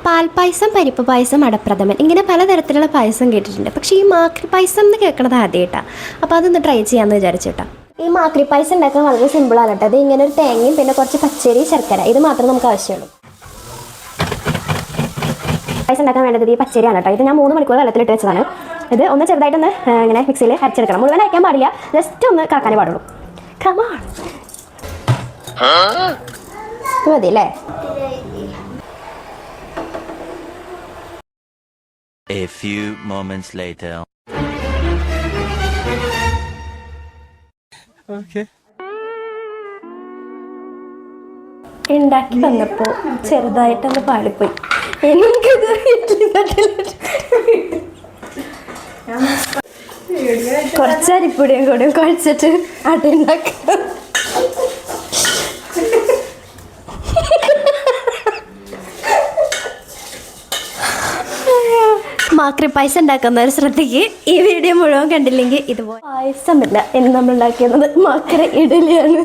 പാൽപ്പായസം, പരിപ്പ് പായസം, അടപ്രഥമൻ, ഇങ്ങനെ പലതരത്തിലുള്ള പായസം കേട്ടിട്ടുണ്ട്. പക്ഷേ ഈ മാക്രി പായസം എന്ന് കേൾക്കണത് ആദ്യമായിട്ടാണ്. അപ്പോൾ അതൊന്ന് ട്രൈ ചെയ്യാമെന്ന് വിചാരിച്ചിട്ടാ. ഈ മാക്രി പായസം ഉണ്ടാക്കാൻ വളരെ സിമ്പിളാണ് കേട്ടോ. അത് ഇങ്ങനെ ഒരു തേങ്ങയും പിന്നെ കുറച്ച് പച്ചരി, ശർക്കര, ഇത് മാത്രമേ നമുക്ക് ആവശ്യമുള്ളൂ. പായസം ഉണ്ടാക്കാൻ വേണ്ടത് ഈ പച്ചരിയാണ് കേട്ടോ. ഇത് ഞാൻ 3 മണിക്കൂർ വെള്ളത്തിലിട്ട് വെച്ചതാണ്. ഇത് ഒന്ന് ചെറുതായിട്ടൊന്ന് ഇങ്ങനെ മിക്സിയിൽ അരച്ചെടുക്കണം. മുഴുവൻ അരയ്ക്കാൻ പാടില്ല, ജസ്റ്റ് ഒന്ന് കറക്കാനേ പാടുള്ളൂ. കമാൺ, മതി അല്ലേ? A few moments later. Okay. ഉണ്ടാക്കി വന്നപ്പോൾ ചെറുതായിട്ടൊന്ന് പാളിപ്പോയി. എനിക്കിത് കുറച്ച് അരിപ്പൊടിയും കൂടി കുഴച്ചിട്ട് അട ഉണ്ടാക്കാം. മാക്രി പായസം ഉണ്ടാക്കുന്നവർ ശ്രദ്ധിക്ക്. ഈ വീഡിയോ മുഴുവൻ കണ്ടില്ലെങ്കിൽ ഇതുപോലെ പായസമില്ല എന്ന് നമ്മൾ ഉണ്ടാക്കിയത് മാക്രി ഇഡലിയാണ്.